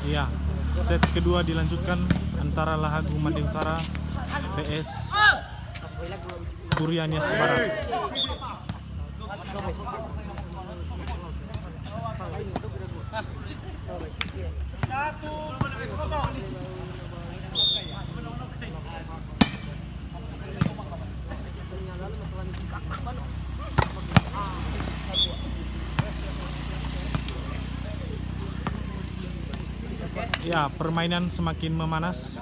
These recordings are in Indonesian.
Iya, set kedua dilanjutkan antara Lahagu Mandi Utara vs Duriannya Sebaras. Ya, permainan semakin memanas.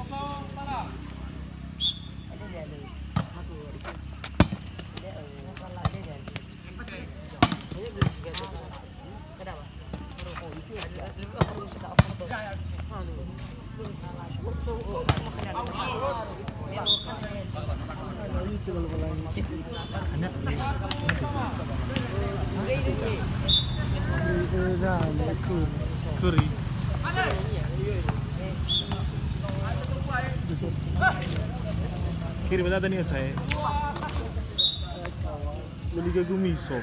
Kuri. Kiri bata niya saya. Liga Gumiso.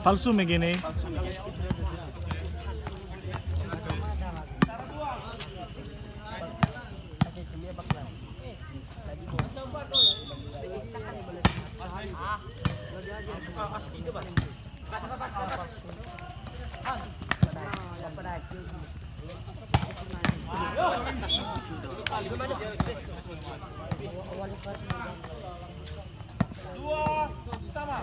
Palsu begini. Dua sama.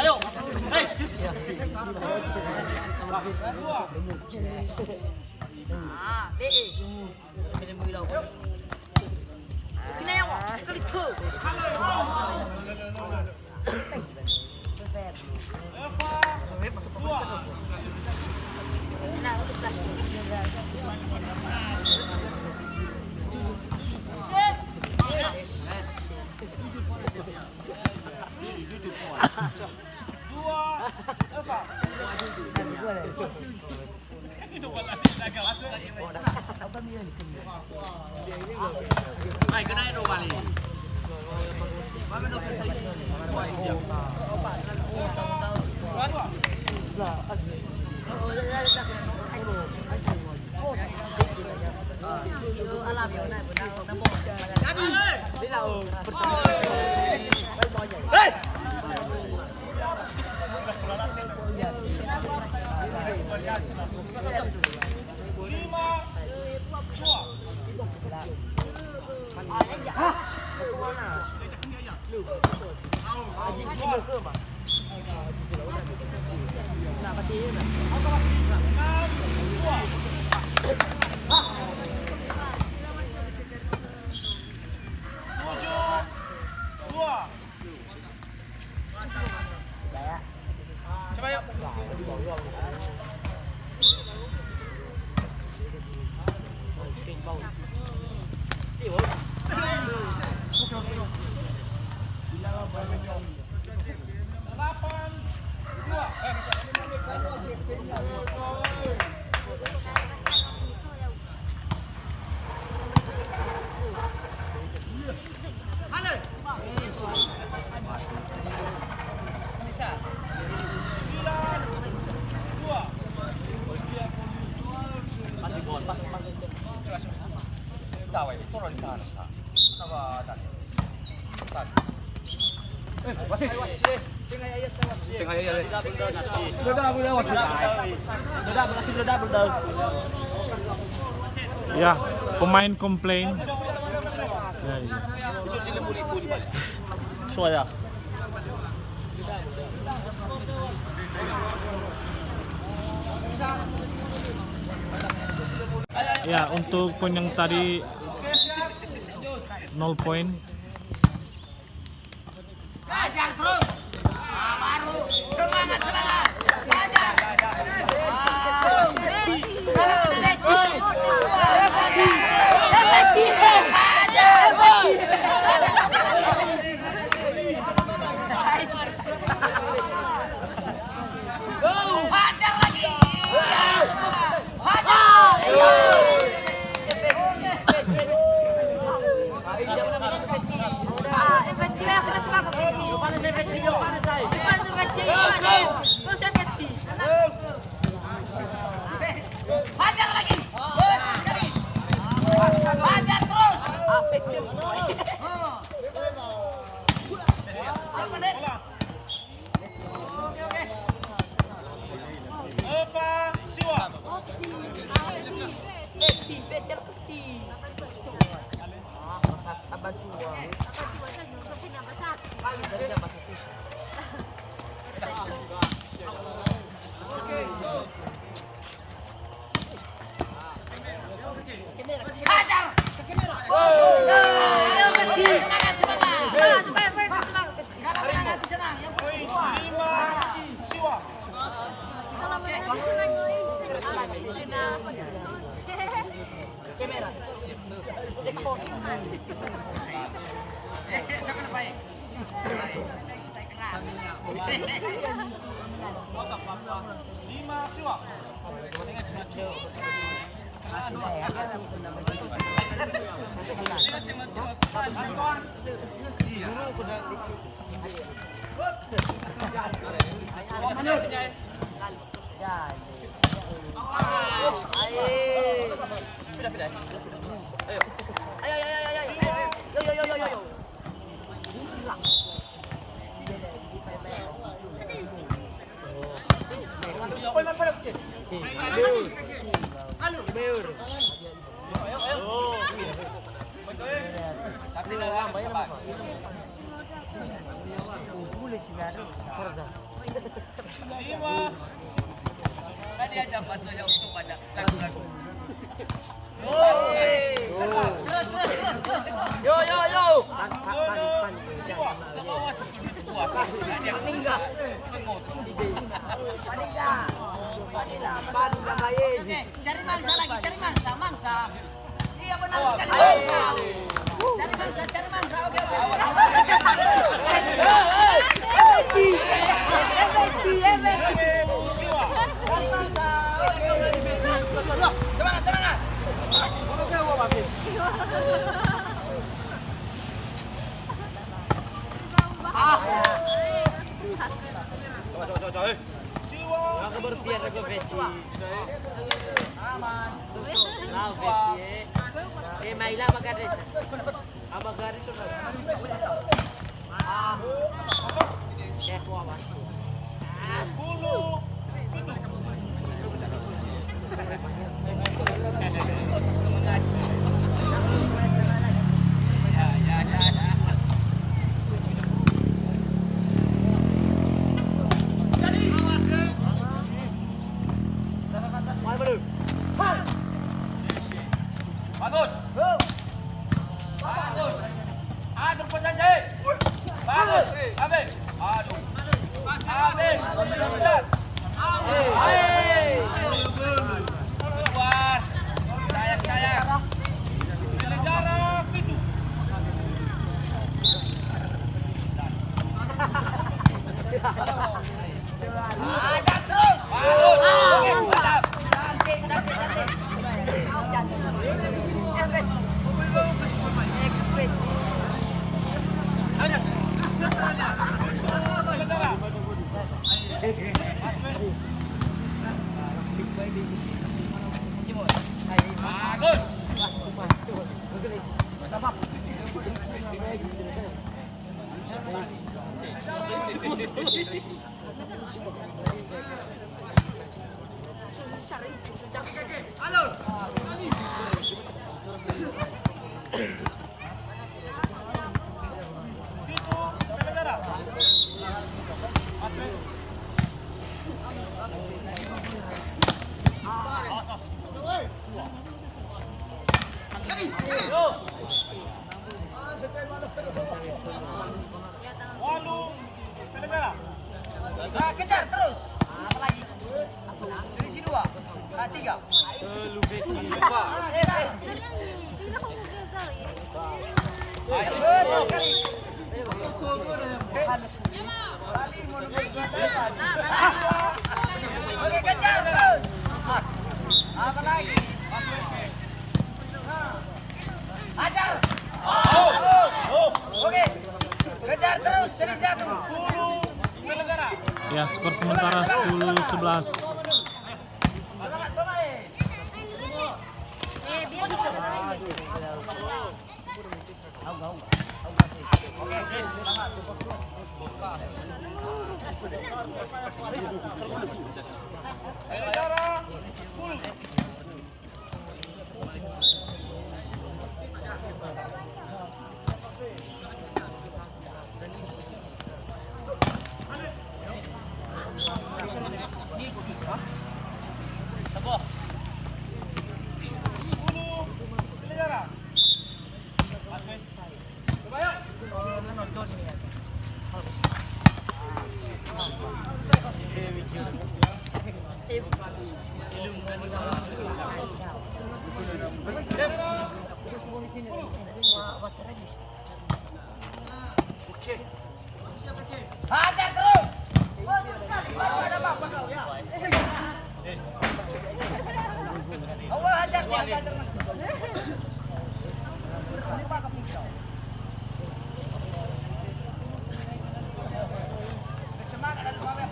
Ayo. Hei. Mày cái này đồ bà lì. Coba yuk. Tahu ini turun di atas. Kenapa tadi? Tadi. Tengah ya. Ya, pemain komplain. Ya, ya. Soalnya. Ya, untuk poin yang tadi 0 poin. Hajar terus. Nah, baru semangat semangat. Hajar. Hajar lagi. Hajar lagi. Hajar terus. Eva Siwa. Hajar. Semangat semangat. Kalau menang hati senang. Yang penting Siwa. Siapa yang baik? Saya keram. 5 Siwa. Tapi dalam sabar. Lima. Tadi aja bahasanya untuk baca lagu-lagu. Terus. Yo. Ke bawah sebelum buat. Dia meninggal. Mengut. Oke, cari mangsa lagi, cari mangsa. Iya benar sekali mangsa. Cari mangsa. Oke. Siwa. Cari mangsa. Semangat. Coba. Siwa. Sepuluh. Bagus. Aduh posisi. Bagus. Ambil. Aduh. Ambil. Bentar. Keluar. Sayang. Jarak itu. Hajar terus. Bagus. Oke, mantap. Cantik. Nah, kejar terus. Apa lagi? Selisih 2. 3. Oke, kejar terus. Apa lagi? Hajar. Oke. Kejar terus selisih 1. Ya, skor sementara 10-11. Selamat pemain. Dia bisa bermain. Oke, selamat. Hajar terus. Bagus sekali. Baru ada bapak kau ya. Allah hajar sih, hajar terus. Semangat dan semangat.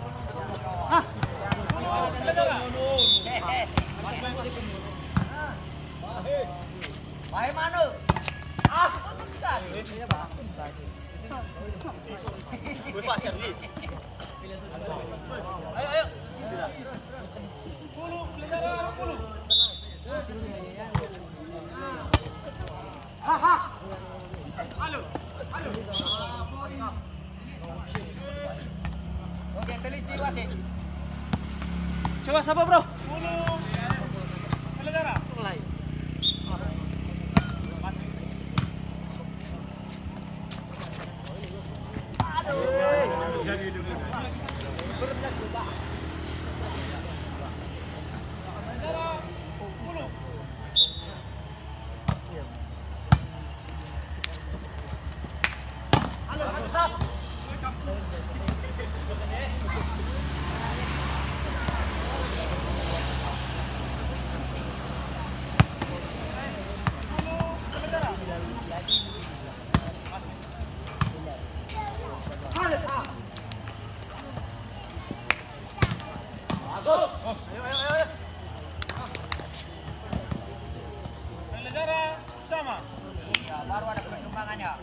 Wahai Manu. Bagus sekali. Ayo. Oke, teliti wasit. Coba siapa, Bro? Ya, baru ada perkembangannya.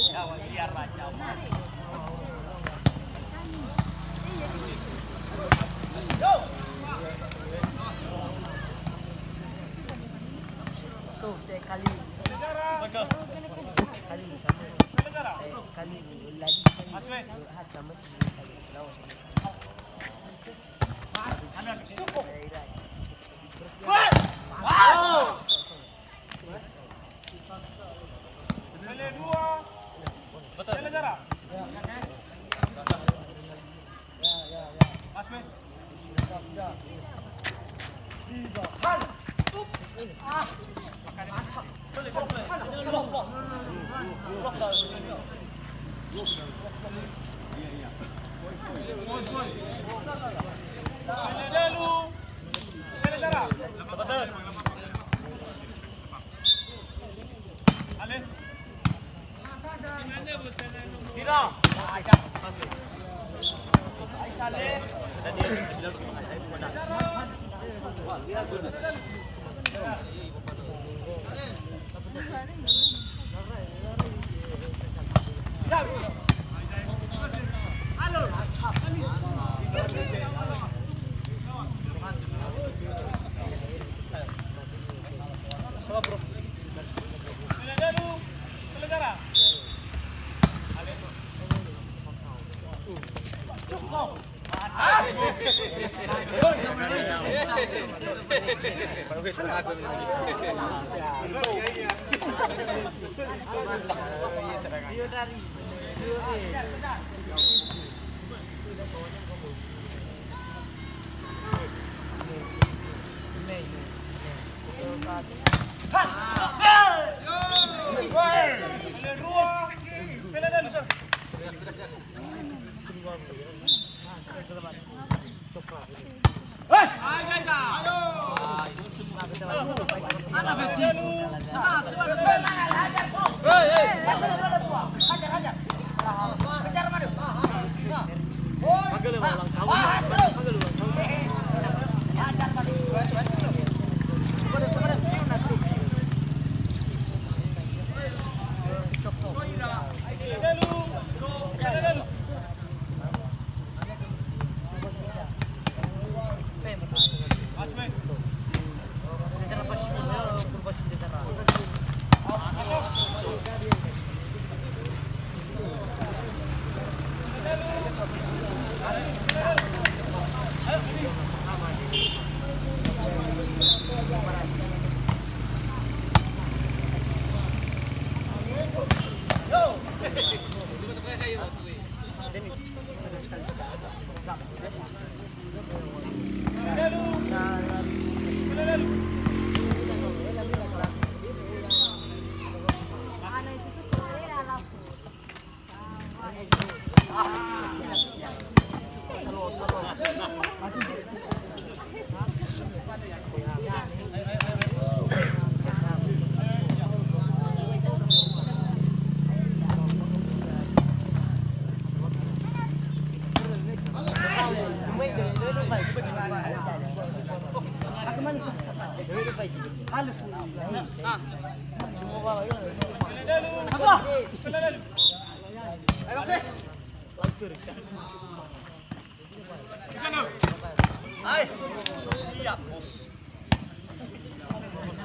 Ya, biar raja. So, saya kali lagi sama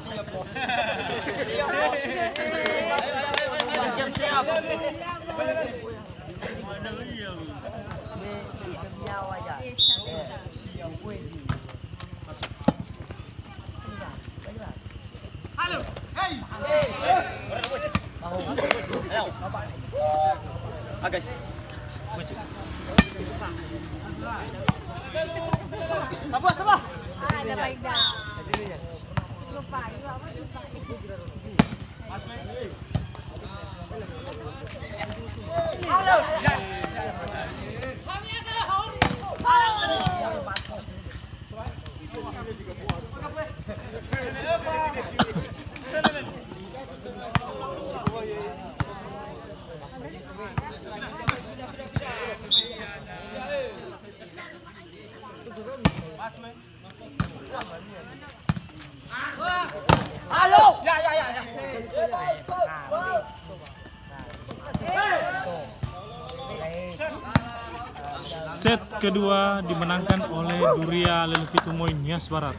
Siap, bos. Siap, bos. Halo. Hey. Ayo. Ah, guys. Sabar. Ada baik dah. Lupa, lupa. Halo. Halo. Ya. Set kedua dimenangkan oleh Duria Lelvi Tumoy Nias Barat.